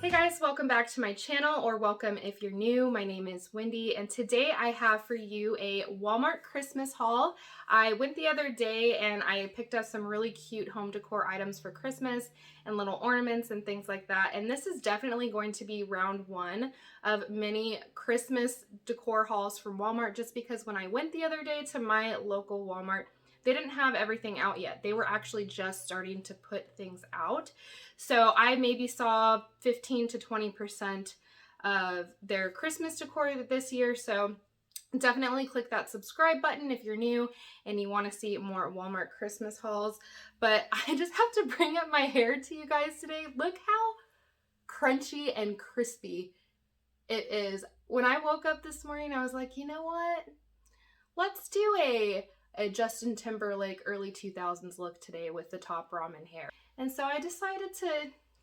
Hey guys, welcome back to my channel, or welcome if you're new. My name is Wendy, and today I have for you a Walmart Christmas haul. I went the other day and I picked up some really cute home decor items for Christmas and little ornaments and things like that. And this is definitely going to be round one of many Christmas decor hauls from Walmart, just because when I went the other day to my local Walmart, they didn't have everything out yet. They were actually just starting to put things out. So I maybe saw 15 to 20% of their Christmas decor this year. So definitely click that subscribe button if you're new and you want to see more Walmart Christmas hauls. But I just have to bring up my hair to you guys today. Look how crunchy and crispy it is. When I woke up this morning, I was like, you know what? Let's do a Justin Timberlake early 2000s look today with the top ramen hair. And so I decided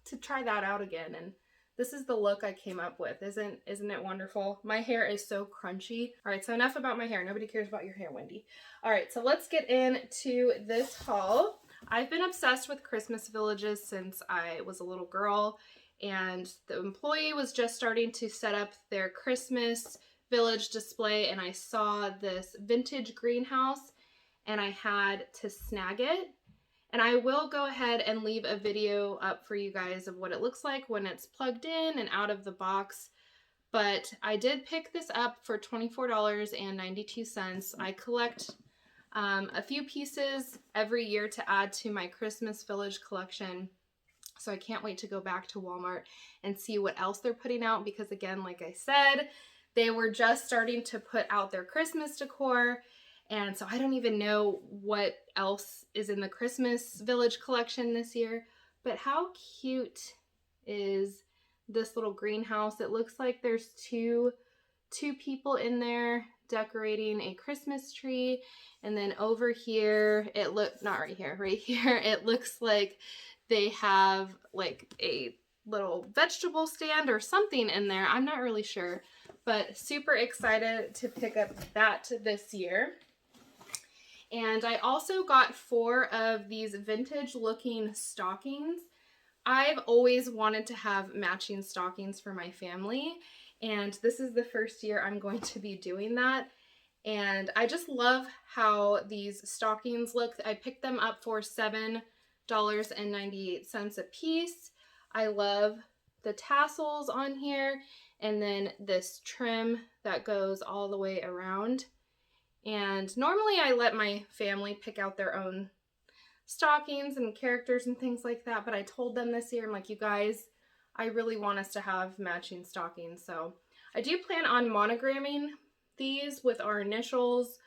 to try that out again, and this is the look I came up with. Isn't it wonderful? My hair is so crunchy. All right, so enough about my hair. Nobody cares about your hair, Wendy. All right, so let's get into this haul. I've been obsessed with Christmas villages since I was a little girl, and the employee was just starting to set up their Christmas village display, and I saw this vintage greenhouse and I had to snag it. And I will go ahead and leave a video up for you guys of what it looks like when it's plugged in and out of the box. But I did pick this up for $24.92. I collect a few pieces every year to add to my Christmas Village collection. So I can't wait to go back to Walmart and see what else they're putting out, because again, like I said, they were just starting to put out their Christmas decor. And so I don't even know what else is in the Christmas Village collection this year. But how cute is this little greenhouse? It looks like there's two people in there decorating a Christmas tree. And then over here, not right here, right here, it looks like they have like a little vegetable stand or something in there. I'm not really sure, but super excited to pick up that this year. And I also got 4 of these vintage looking stockings. I've always wanted to have matching stockings for my family, and this is the first year I'm going to be doing that. And I just love how these stockings look. I picked them up for $7.98 a piece. I love the tassels on here, and then this trim that goes all the way around. And normally I let my family pick out their own stockings and characters and things like that, but I told them this year, I'm like, you guys, I really want us to have matching stockings. So I do plan on monogramming these with our initials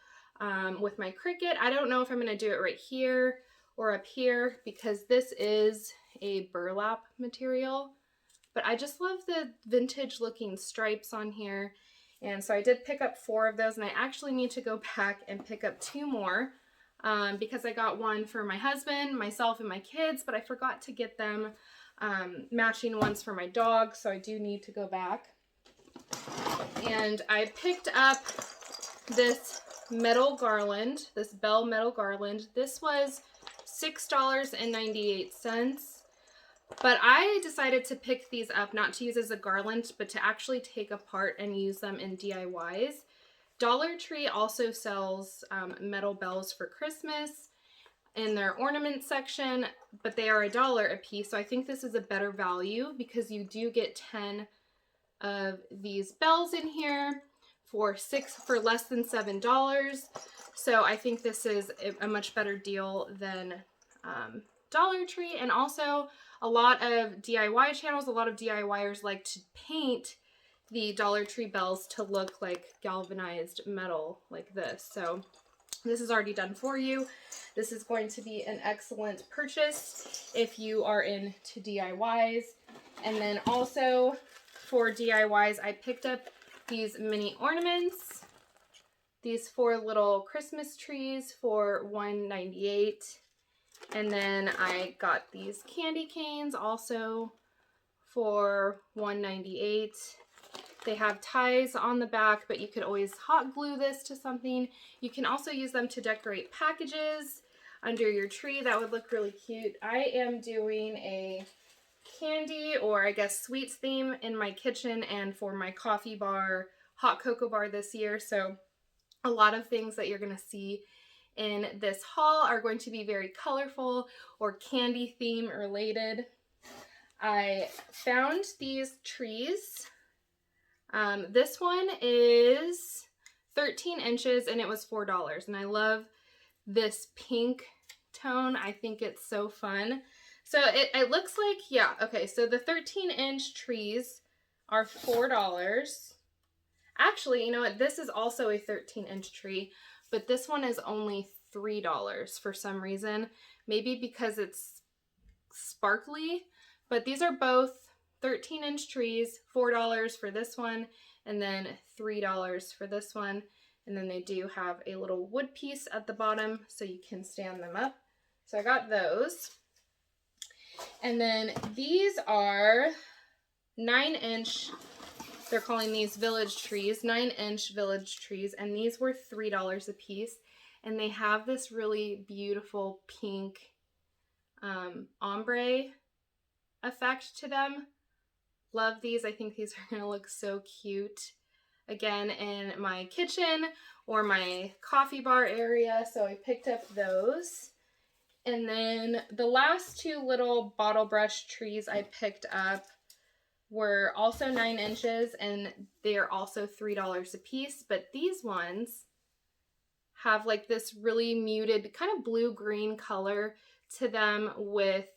with my CRICUT. I don't know if I'm going to do it right here or up here, because this is a burlap material, but I just love the vintage looking stripes on here. And so I did pick up 4 of those, and I actually need to go back and pick up 2 more because I got one for my husband, myself, and my kids, but I forgot to get them matching ones for my dog, so I do need to go back. And I picked up this metal garland, this bell metal garland. This was $6.98. But I decided to pick these up not to use as a garland, but to actually take apart and use them in DIYs. Dollar Tree also sells metal bells for Christmas in their ornament section, but they are $1 a piece. So I think this is a better value because you do get 10 of these bells in here for less than $7. So I think this is a much better deal than Dollar Tree. And also, a lot of DIY channels, a lot of DIYers like to paint the Dollar Tree bells to look like galvanized metal like this. So this is already done for you. This is going to be an excellent purchase if you are into DIYs. And then also for DIYs, I picked up these mini ornaments, these 4 little Christmas trees for $1.98. And then I got these candy canes also for $1.98. They have ties on the back, but you could always hot glue this to something. You can also use them to decorate packages under your tree. That would look really cute. I am doing a candy, or I guess sweets theme in my kitchen and for my coffee bar, hot cocoa bar this year. So a lot of things that you're going to see in this haul are going to be very colorful or candy theme related. I found these trees. This one is 13 inches and it was $4. And I love this pink tone. I think it's so fun. So it looks like, yeah, okay, so the 13-inch trees are $4. Actually, you know what, this is also a 13-inch tree, but this one is only $3 for some reason. Maybe because it's sparkly, but these are both 13-inch trees, $4 for this one, and then $3 for this one. And then they do have a little wood piece at the bottom so you can stand them up. So I got those. And then these are 9-inch, they're calling these village trees, 9-inch village trees, and these were $3 a piece. And they have this really beautiful pink ombre effect to them. Love these. I think these are going to look so cute, again, in my kitchen or my coffee bar area. So I picked up those. And then the last two little bottle brush trees I picked up were also 9 inches, and they're also $3 a piece. But these ones have like this really muted kind of blue-green color to them with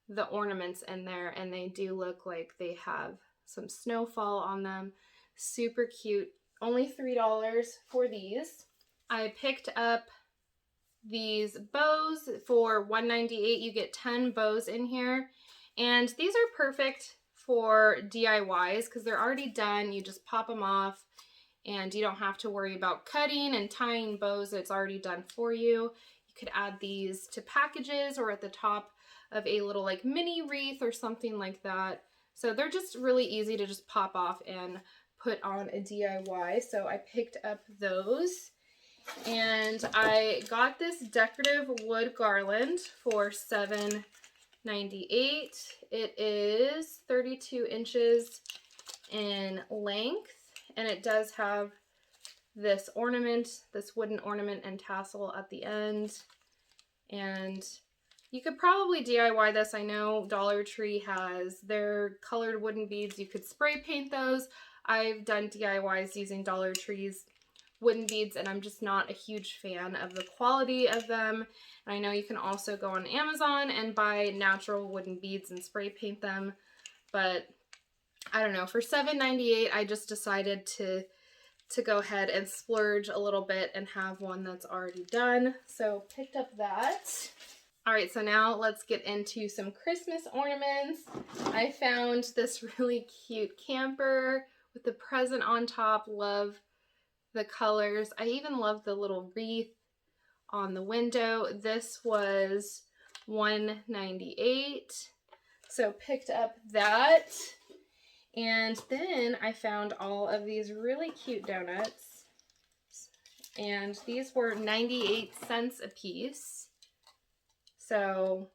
the ornaments in there, and they do look like they have some snowfall on them. Super cute. Only $3 for these. I picked up these bows for $1.98. You get 10 bows in here, and these are perfect for DIYs because they're already done. You just pop them off and you don't have to worry about cutting and tying bows. It's already done for you. You could add these to packages or at the top of a little like mini wreath or something like that. So they're just really easy to just pop off and put on a DIY. So I picked up those. And I got this decorative wood garland for $7.98. It is 32 inches in length, and it does have this ornament, this wooden ornament and tassel at the end. And you could probably DIY this. I know Dollar Tree has their colored wooden beads. You could spray paint those. I've done DIYs using Dollar Tree's wooden beads, and I'm just not a huge fan of the quality of them. And I know you can also go on Amazon and buy natural wooden beads and spray paint them, but I don't know, for $7.98 I just decided to go ahead and splurge a little bit and have one that's already done. So picked up that. All right, so now let's get into some Christmas ornaments. I found this really cute camper with the present on top. Love the colors. I even love the little wreath on the window. This was $1.98. So picked up that. And then I found all of these really cute donuts. And these were 98 cents a piece. So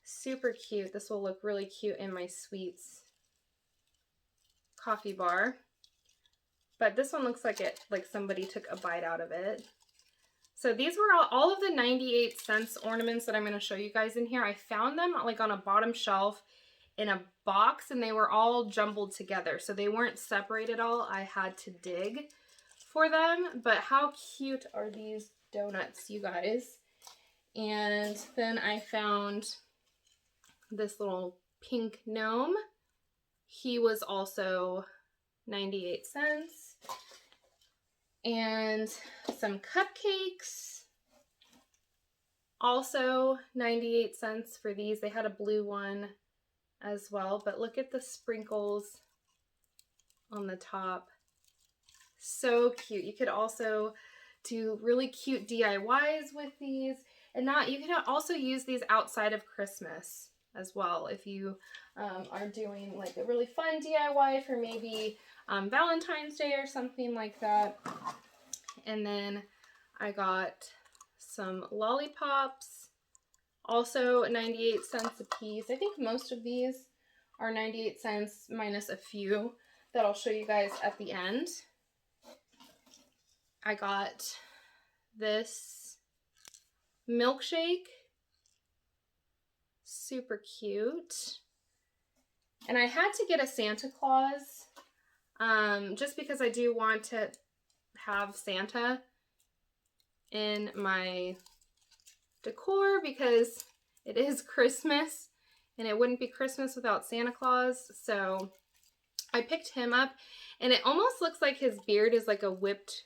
super cute. This will look really cute in my sweets coffee bar. But this one looks like somebody took a bite out of it. So these were all of the 98 cents ornaments that I'm going to show you guys in here. I found them like on a bottom shelf in a box, and they were all jumbled together. So they weren't separated all. I had to dig for them. But how cute are these donuts, you guys? And then I found this little pink gnome. He was also 98 cents. And some cupcakes, also 98 cents for these. They had a blue one as well, but look at the sprinkles on the top. So cute. You could also do really cute DIYs with these, and you can also use these outside of Christmas as well if you are doing like a really fun DIY for maybe Valentine's Day or something like that. And then I got some lollipops. Also 98 cents a piece. I think most of these are 98 cents minus a few that I'll show you guys at the end. I got this milkshake. Super cute. And I had to get a Santa Claus just because I do want to have Santa in my decor because it is Christmas and it wouldn't be Christmas without Santa Claus. So I picked him up and it almost looks like his beard is like a whipped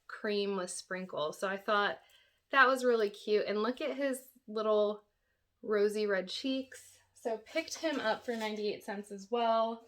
cream with sprinkles. So I thought that was really cute. And look at his little rosy red cheeks. So picked him up for 98 cents as well.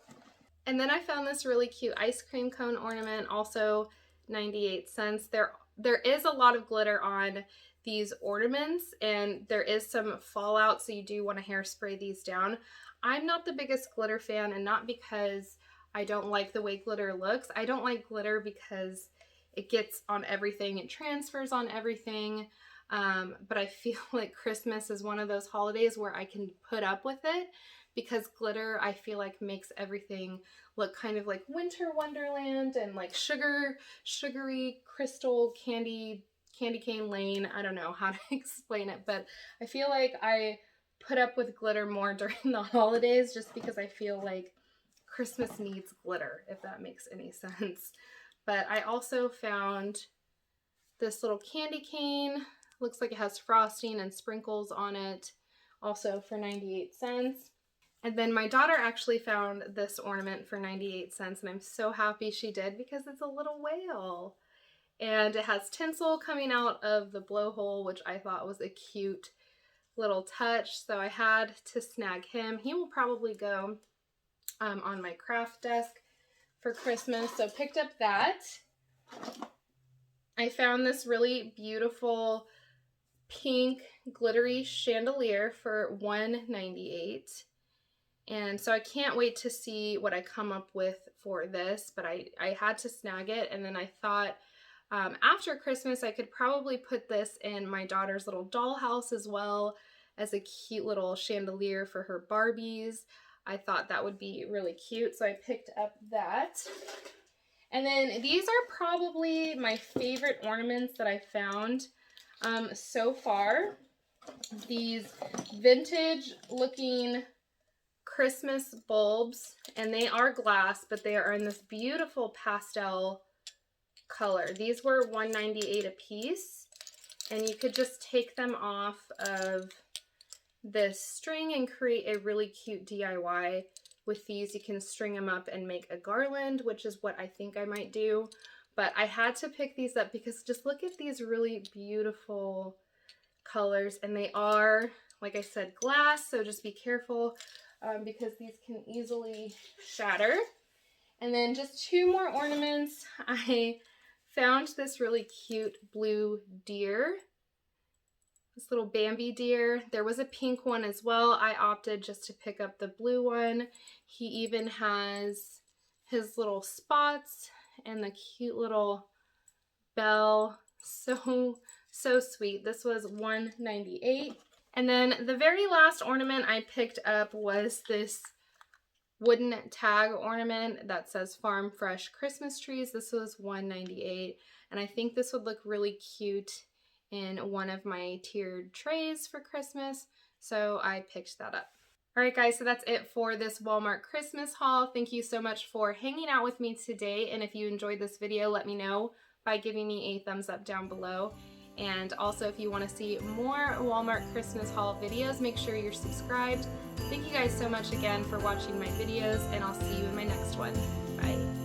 And then I found this really cute ice cream cone ornament, also 98 cents. There is a lot of glitter on these ornaments and there is some fallout, so you do want to hairspray these down. I'm not the biggest glitter fan, and not because I don't like the way glitter looks. I don't like glitter because it gets on everything, it transfers on everything. But I feel like Christmas is one of those holidays where I can put up with it because glitter, I feel like, makes everything look kind of like winter wonderland and like sugary crystal candy cane lane. I don't know how to explain it, but I feel like I put up with glitter more during the holidays just because I feel like Christmas needs glitter, if that makes any sense. But I also found this little candy cane. Looks like it has frosting and sprinkles on it, also for 98 cents. And then my daughter actually found this ornament for 98 cents, and I'm so happy she did because it's a little whale. And it has tinsel coming out of the blowhole, which I thought was a cute little touch. So I had to snag him. He will probably go on my craft desk for Christmas. So picked up that. I found this really beautiful pink glittery chandelier for $1.98. And so I can't wait to see what I come up with for this, but I had to snag it. And then I thought after Christmas I could probably put this in my daughter's little dollhouse as well as a cute little chandelier for her Barbies. I thought that would be really cute, so I picked up that. And then these are probably my favorite ornaments that I found so far. These vintage looking Christmas bulbs, and they are glass, but they are in this beautiful pastel color. These were $1.98 a piece, and you could just take them off of this string and create a really cute DIY with these. You can string them up and make a garland, which is what I think I might do. But I had to pick these up because just look at these really beautiful colors, and they are, like I said, glass, so just be careful because these can easily shatter. And then just two more ornaments. I found this really cute blue deer, this little Bambi deer. There was a pink one as well. I opted just to pick up the blue one. He even has his little spots and the cute little bell. So sweet. This was $1.98. And then the very last ornament I picked up was this wooden tag ornament that says Farm Fresh Christmas Trees. This was $1.98, and I think this would look really cute in one of my tiered trays for Christmas, so I picked that up. Alright guys, so that's it for this Walmart Christmas haul. Thank you so much for hanging out with me today, and if you enjoyed this video, let me know by giving me a thumbs up down below. And also, if you want to see more Walmart Christmas haul videos, make sure you're subscribed. Thank you guys so much again for watching my videos, and I'll see you in my next one. Bye.